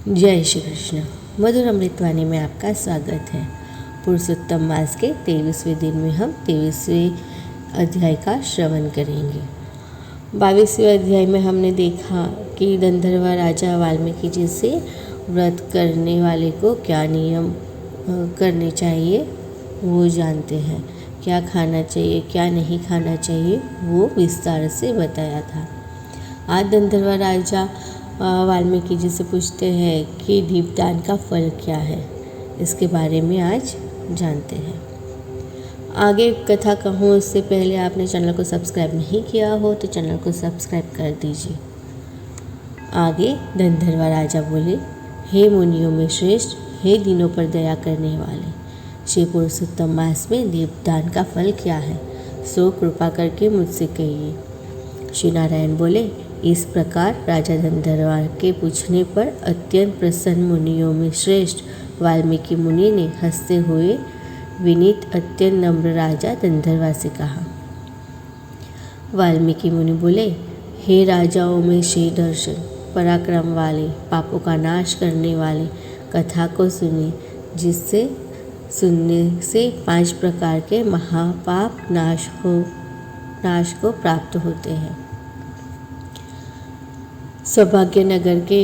जय श्री कृष्ण। मधुर अमृतवाणी में आपका स्वागत है। पुरुषोत्तम मास के 23वें दिन में हम 23वें अध्याय का श्रवण करेंगे। 22वें अध्याय में हमने देखा कि गंधर्व राजा वाल्मीकि जी से व्रत करने वाले को क्या नियम करने चाहिए वो जानते हैं, क्या खाना चाहिए क्या नहीं खाना चाहिए वो विस्तार से बताया था। आज गंधर्व राजा वाल्मीकि जी से पूछते हैं कि दीपदान का फल क्या है। इसके बारे में आज जानते हैं। आगे कथा कहूँ उससे पहले आपने चैनल को सब्सक्राइब नहीं किया हो तो चैनल को सब्सक्राइब कर दीजिए। आगे गंधर्व राजा बोले, हे मुनियों में श्रेष्ठ, हे दिनों पर दया करने वाले, श्री पुरुषोत्तम मास में दीपदान का फल क्या है, सो कृपा करके मुझसे कहिए। श्री नारायण बोले, इस प्रकार राजा गंधर्व के पूछने पर अत्यंत प्रसन्न मुनियों में श्रेष्ठ वाल्मीकि मुनि ने हंसते हुए विनीत अत्यंत नम्र राजा गंधर्व से कहा। वाल्मीकि मुनि बोले, हे राजाओं में श्री दर्शन, पराक्रम वाले, पापों का नाश करने वाले, कथा को सुनिए, जिससे सुनने से 5 प्रकार के महापाप नाश को प्राप्त होते हैं। सौभाग्य नगर के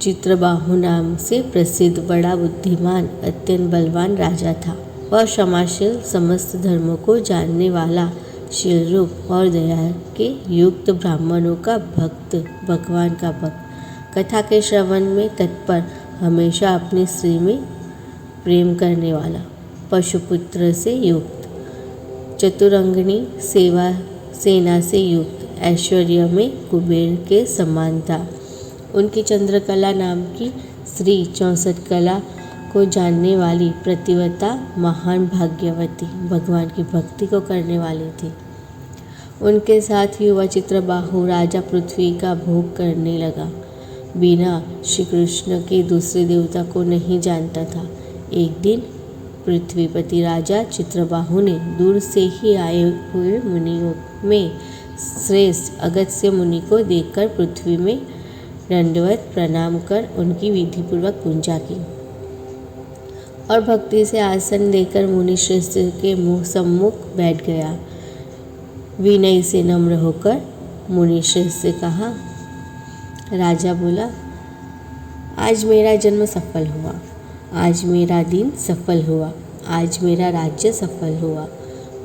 चित्रबाहु नाम से प्रसिद्ध बड़ा बुद्धिमान अत्यंत बलवान राजा था। वह क्षमाशील, समस्त धर्मों को जानने वाला, शील रूप और दया के युक्त ब्राह्मणों का भक्त, भगवान का भक्त, कथा के श्रवण में तत्पर, हमेशा अपनी स्त्री में प्रेम करने वाला, पशुपुत्र से युक्त, चतुरंगिणी सेना से युक्त, ऐश्वर्य में कुबेर के समान था। उनकी चंद्रकला नाम की स्त्री 64 कला को जानने वाली, प्रतिवता, महान भाग्यवती, भगवान की भक्ति को करने वाली थी। उनके साथ युवा चित्रबाहु राजा पृथ्वी का भोग करने लगा, बिना श्री कृष्ण के दूसरे देवता को नहीं जानता था। एक दिन पृथ्वीपति राजा चित्रबाहु ने दूर से ही आए हुए मुनियों में श्रेष्ठ अगस्त्य मुनि को देखकर पृथ्वी में दंडवत प्रणाम कर उनकी विधिपूर्वक पूजा की और भक्ति से आसन देकर मुनि श्रेष्ठ के मुँह सम्मुख बैठ गया। विनय से नम्र होकर मुनि श्रेष्ठ से कहा। राजा बोला, आज मेरा जन्म सफल हुआ, आज मेरा दिन सफल हुआ, आज मेरा राज्य सफल हुआ,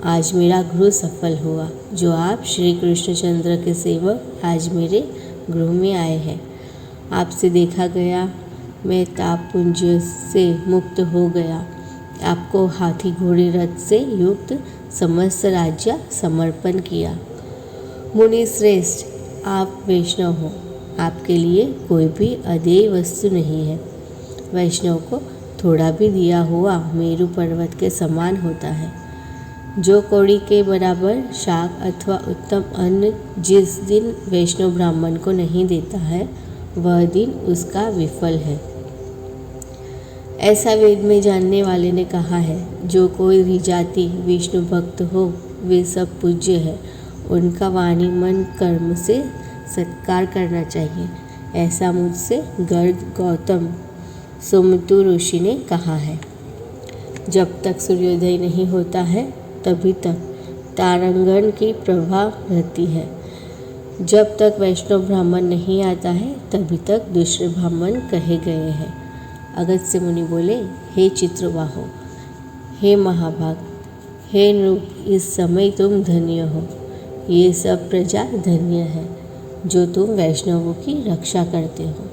आज मेरा गृह सफल हुआ, जो आप श्री कृष्णचंद्र के सेवक आज मेरे गृह में आए हैं। आपसे देखा गया, मैं तापपुंज से मुक्त हो गया। आपको हाथी घोड़े रथ से युक्त समस्त राज्य समर्पण किया। मुनि श्रेष्ठ, आप वैष्णव हो, आपके लिए कोई भी अदेय वस्तु नहीं है। वैष्णव को थोड़ा भी दिया हुआ मेरु पर्वत के समान होता है। जो कौड़ी के बराबर शाक अथवा उत्तम अन्न जिस दिन वैष्णव ब्राह्मण को नहीं देता है, वह दिन उसका विफल है। ऐसा वेद में जानने वाले ने कहा है। जो कोई भी जाति विष्णु भक्त हो, वे सब पूज्य है। उनका वाणी मन कर्म से सत्कार करना चाहिए। ऐसा मुझसे गर्ग गौतम सुमतु ऋषि ने कहा है। जब तक सूर्योदय नहीं होता है तभी तक तारांगण की प्रभा रहती है। जब तक वैष्णव ब्राह्मण नहीं आता है तभी तक दूसरे ब्राह्मण कहे गए हैं। अगस्त्य मुनि बोले, हे चित्रबाहो, हे महाभाग, हे नृप, इस समय तुम धन्य हो। ये सब प्रजा धन्य है जो तुम वैष्णवों की रक्षा करते हो।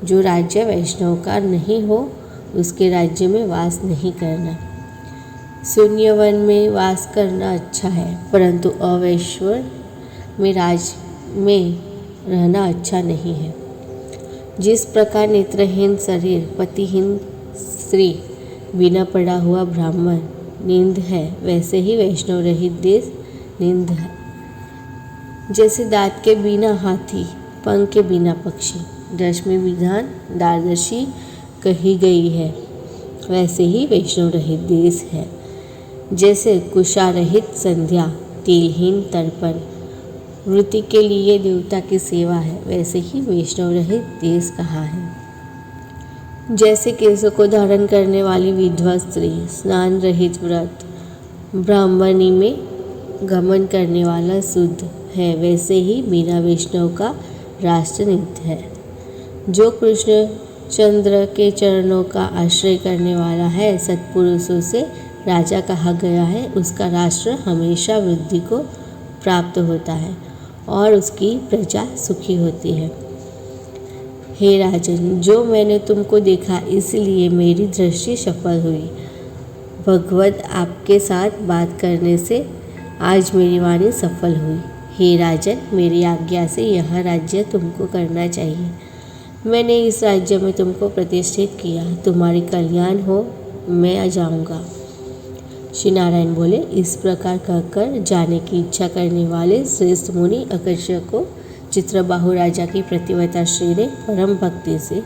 जो राज्य वैष्णव का नहीं हो उसके राज्य में वास नहीं करना। शून्य वन में वास करना अच्छा है, परंतु अवैश्वर में राज में रहना अच्छा नहीं है। जिस प्रकार नेत्रहीन शरीर, पतिहीन स्त्री, बिना पड़ा हुआ ब्राह्मण निंद है, वैसे ही वैष्णव रहित देश निंद है। जैसे दांत के बिना हाथी, पंख के बिना पक्षी, दशमी विधान द्वादशी कही गई है, वैसे ही वैष्णव रहित देश है। जैसे कुशा रहित संध्या, तिलहीन तर्पण, वृत्ति के लिए देवता की सेवा है, वैसे ही वैष्णव रहित देश कहा है। जैसे केशों को धारण करने वाली विधवा स्त्री, स्नान रहित व्रत, ब्राह्मणी में गमन करने वाला शुद्ध है, वैसे ही बिना वैष्णव का राष्ट्र नित्य है। जो कृष्ण चंद्र के चरणों का आश्रय करने वाला है, सत्पुरुषों से राजा कहा गया है, उसका राष्ट्र हमेशा वृद्धि को प्राप्त होता है और उसकी प्रजा सुखी होती है। हे राजन, जो मैंने तुमको देखा इसलिए मेरी दृष्टि सफल हुई। भगवत आपके साथ बात करने से आज मेरी वाणी सफल हुई। हे राजन, मेरी आज्ञा से यह राज्य तुमको करना चाहिए। मैंने इस राज्य में तुमको प्रतिष्ठित किया, तुम्हारी कल्याण हो, मैं आ जाऊँगा। श्री नारायण बोले, इस प्रकार कहकर जाने की इच्छा करने वाले श्रेष्ठ मुनि अगस्त्य को चित्रबाहु राजा की प्रतिवता श्री ने परम भक्ति से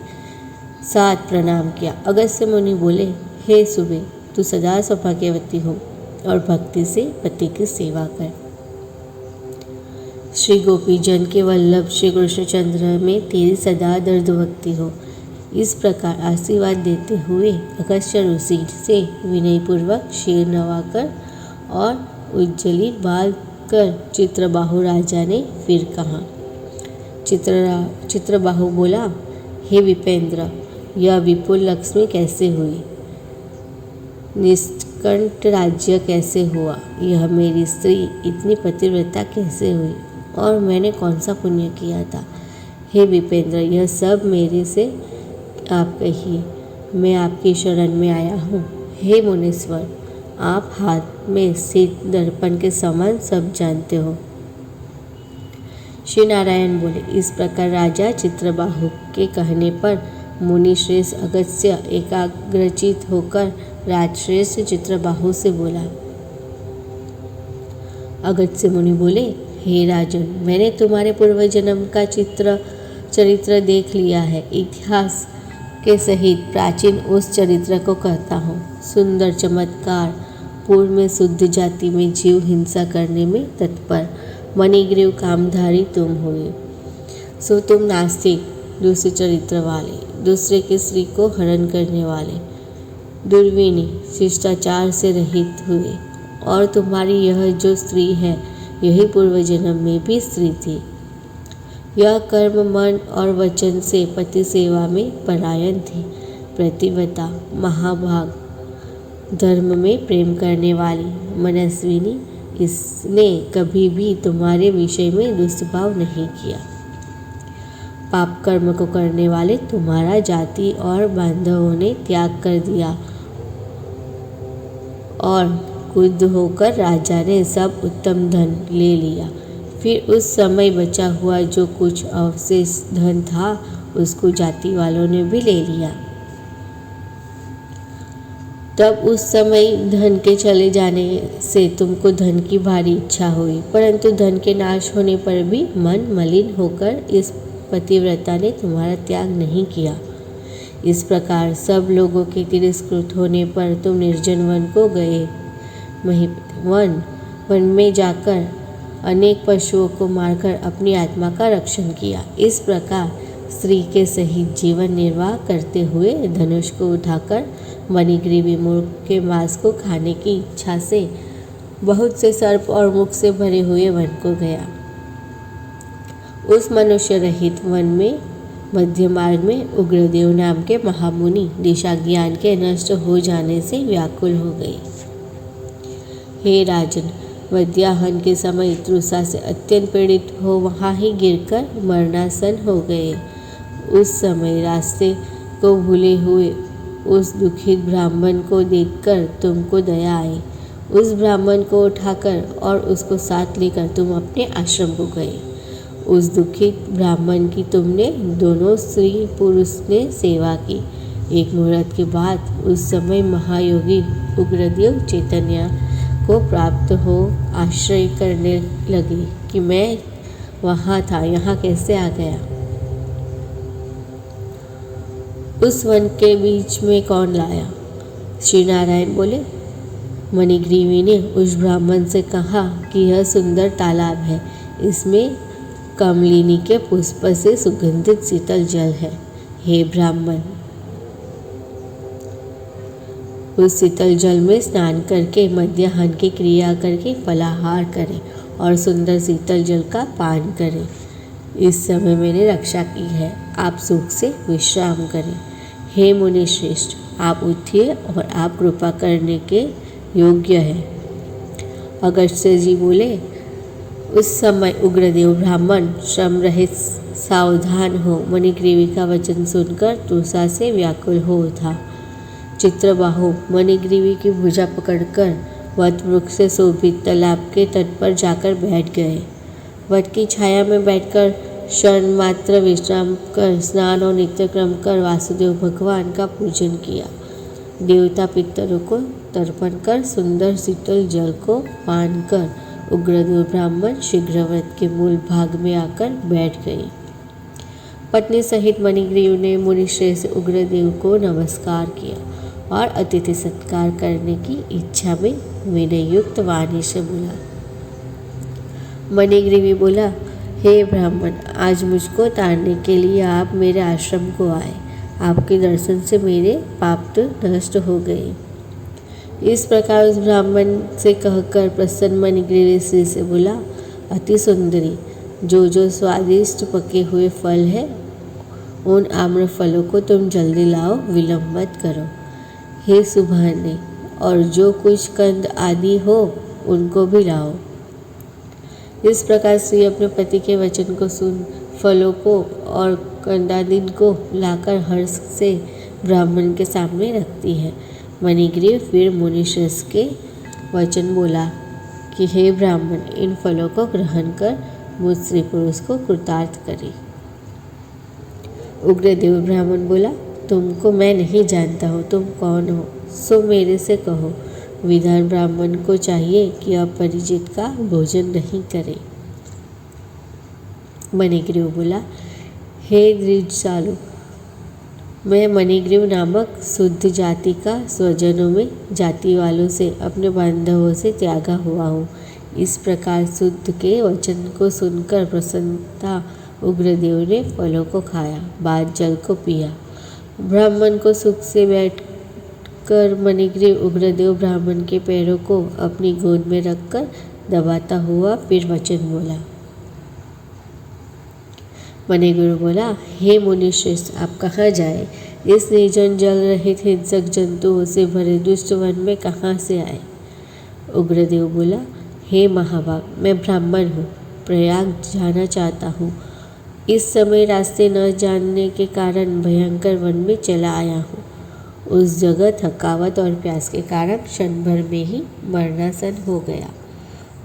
7 प्रणाम किया। अगस्त्य मुनि बोले, हे सुबे, तू सदा सौभाग्यवती हो और भक्ति से पति की सेवा कर। श्री गोपी जन के वल्लभ श्री कृष्णचंद्र में तेरी सदा दर्द भक्ति हो। इस प्रकार आशीर्वाद देते हुए अगस्त्य ऋषि से विनयपूर्वक शीर नवाकर और उज्जली बाल कर चित्रबाहु राजा ने फिर कहा। चित्रबाहु बोला, हे विपेंद्र, यह विपुल लक्ष्मी कैसे हुई? निष्कंठ राज्य कैसे हुआ? यह मेरी स्त्री इतनी पतिव्रता कैसे हुई? और मैंने कौन सा पुण्य किया था? हे विपेंद्र, यह सब मेरे से आप कहिए, मैं आपकी शरण में आया हूँ। हे मुनीश्वर, आप हाथ में स्थित दर्पण के समान सब जानते हो। श्री नारायण बोले, इस प्रकार राजा चित्रबाहु के कहने पर मुनि श्रेष्ठ अगस्त्य एकाग्रचित होकर राजश्रेष्ठ चित्रबाहु से बोला। अगस्त्य मुनि बोले, हे राजन, मैंने तुम्हारे पूर्व जन्म का चरित्र देख लिया है। इतिहास के सहित प्राचीन उस चरित्र को कहता हूँ। सुंदर चमत्कार, पूर्व में शुद्ध जाति में जीव हिंसा करने में तत्पर मणिग्रीव कामधारी तुम हुए। सो तुम नास्तिक, दूसरे चरित्र वाले, दूसरे की स्त्री को हरण करने वाले, दुर्विनी, शिष्टाचार से रहित हुए। और तुम्हारी यह जो स्त्री है, यही पूर्व जन्म में भी स्त्री थी। यह कर्म मन और वचन से पति सेवा में परायण थी, प्रतिव्रता, महाभाग, धर्म में प्रेम करने वाली, मनस्विनी। इसने कभी भी तुम्हारे विषय में दुष्भाव नहीं किया। पाप कर्म को करने वाले तुम्हारा जाति और बांधवों ने त्याग कर दिया और क्रुद्ध होकर राजा ने सब उत्तम धन ले लिया। फिर उस समय बचा हुआ जो कुछ अवशेष धन था, उसको जाति वालों ने भी ले लिया। तब उस समय धन के चले जाने से तुमको धन की भारी इच्छा हुई, परंतु धन के नाश होने पर भी मन मलिन होकर इस पतिव्रता ने तुम्हारा त्याग नहीं किया। इस प्रकार सब लोगों के तिरस्कृत होने पर तुम निर्जन वन को गए। वन में जाकर अनेक पशुओं को मारकर अपनी आत्मा का रक्षण किया। इस प्रकार स्त्री के सहित जीवन निर्वाह करते हुए धनुष को उठाकर मणिग्रीवी मूर्ख के मांस को खाने की इच्छा से बहुत से सर्प और मुख से भरे हुए वन को गया। उस मनुष्य रहित वन में मध्य मार्ग में उग्रदेव नाम के महामुनि दिशा ज्ञान के नष्ट हो जाने से व्याकुल हो गए। हे राजन, मध्याह्न के समय तृषा से अत्यंत पीड़ित हो वहाँ ही गिरकर मरणासन हो गए। उस समय रास्ते को भूले हुए उस दुखित ब्राह्मण को देखकर तुमको दया आई। उस ब्राह्मण को उठाकर और उसको साथ लेकर तुम अपने आश्रम को गए। उस दुखित ब्राह्मण की तुमने दोनों स्त्री पुरुष ने सेवा की। एक मुहूर्त के बाद उस समय महायोगी उग्रदेव चैतन्य को प्राप्त हो आश्रय करने लगे कि मैं वहाँ था, यहाँ कैसे आ गया? उस वन के बीच में कौन लाया? श्री नारायण बोले, मणिग्रीवी ने उस ब्राह्मण से कहा कि यह सुंदर तालाब है, इसमें कमलिनी के पुष्प से सुगंधित शीतल जल है। हे ब्राह्मण, उस शीतल जल में स्नान करके मध्याह्न की क्रिया करके फलाहार करें और सुंदर शीतल जल का पान करें। इस समय मैंने रक्षा की है, आप सुख से विश्राम करें। हे मुनि श्रेष्ठ, आप उठिए और आप कृपा करने के योग्य हैं। अगस्त्य जी बोले, उस समय उग्रदेव ब्राह्मण श्रम रहित सावधान हो मणिग्रीवी का वचन सुनकर तुषा से व्याकुल हो उठा। चित्रबाहु मणिग्रीवी की भुजा पकड़कर वट वृक्ष से शोभित तालाब के तट पर जाकर बैठ गए। वट की छाया में बैठकर क्षण मात्र विश्राम कर स्नान और नित्यक्रम कर वासुदेव भगवान का पूजन किया। देवता पितरों को तर्पण कर सुंदर शीतल जल को पान कर उग्रदेव ब्राह्मण शीघ्र व्रत के मूल भाग में आकर बैठ गए। पत्नी सहित मणिग्रीव ने मुनिश्रेष्ठ उग्रदेव को नमस्कार किया और अतिथि सत्कार करने की इच्छा में विनययुक्त वाणी से बोला। मणिग्रीवी बोला, हे ब्राह्मण, आज मुझको तारने के लिए आप मेरे आश्रम को आए। आपके दर्शन से मेरे पाप तो नष्ट हो गए। इस प्रकार उस ब्राह्मण से कहकर प्रसन्न मणिग्रीवी स्त्री से बोला, अति सुंदरी, जो स्वादिष्ट पके हुए फल है उन आम्र फलों को तुम जल्दी लाओ, विलंब मत करो। हे सुभाने, और जो कुछ कंद आदि हो उनको भी लाओ। इस प्रकार स्त्री अपने पति के वचन को सुन फलों को और कंदादि को लाकर हर्ष से ब्राह्मण के सामने रखती है। मणिग्रीव फिर मुनिश्रेष्ठ के वचन बोला कि हे ब्राह्मण, इन फलों को ग्रहण कर मुझ स्त्री पुरुष को कृतार्थ करे। उग्रदेव ब्राह्मण बोला, तुमको मैं नहीं जानता हूँ, तुम कौन हो, सो मेरे से कहो। विद्वान ब्राह्मण को चाहिए कि अपरिचित का भोजन नहीं करे। मणिग्रीव बोला, हे द्विजशालु, मैं मणिग्रीव नामक शुद्ध जाति का स्वजनों में जाति वालों से अपने बांधवों से त्यागा हुआ हूँ। इस प्रकार शुद्ध के वचन को सुनकर प्रसन्नता उग्रदेव ने फलों को खाया, बाद जल को पिया। ब्राह्मण को सुख से बैठकर मणिग्रीव उग्रदेव ब्राह्मण के पैरों को अपनी गोद में रखकर दबाता हुआ फिर वचन बोला। मणिग्रीव बोला, हे मुनिश्रेष्ठ, आप कहाँ जाए? इस निर्जन जल रहित हिंसक जंतुओं से भरे दुष्ट वन में कहाँ से आए? उग्रदेव बोला, हे महाभाग, मैं ब्राह्मण हूँ, प्रयाग जाना चाहता हूँ। इस समय रास्ते न जानने के कारण भयंकर वन में चला आया हूँ। उस जगह थकावट और प्यास के कारण क्षण भर में ही मरणासन हो गया।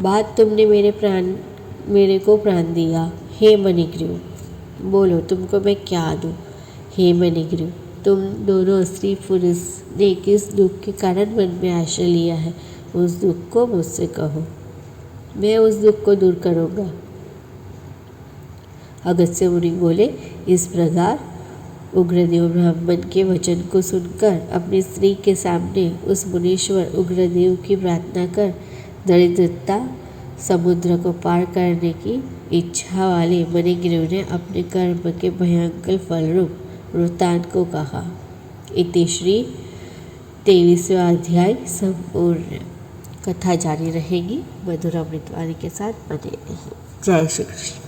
बाद तुमने मेरे को प्राण दिया। हे मणिग्रीव, बोलो तुमको मैं क्या दूँ? हे मणिग्रीव, तुम दोनों स्त्री पुरुष ने किस दुख के कारण मन में आश्रय लिया है, उस दुख को मुझसे कहो, मैं उस दुख को दूर करूँगा। अगस्त्य मुनि बोले, इस प्रकार उग्रदेव ब्राह्मण के वचन को सुनकर अपनी स्त्री के सामने उस मुनीश्वर उग्रदेव की प्रार्थना कर दरिद्रता समुद्र को पार करने की इच्छा वाले मणिग्रीव ने अपने कर्म के भयंकर फलरूप वृत्तांत को कहा। इति श्री 23वां अध्याय संपूर्ण। कथा जारी रहेगी मधुर अमृतवाणी के साथ बने रहिए। जय श्री कृष्ण।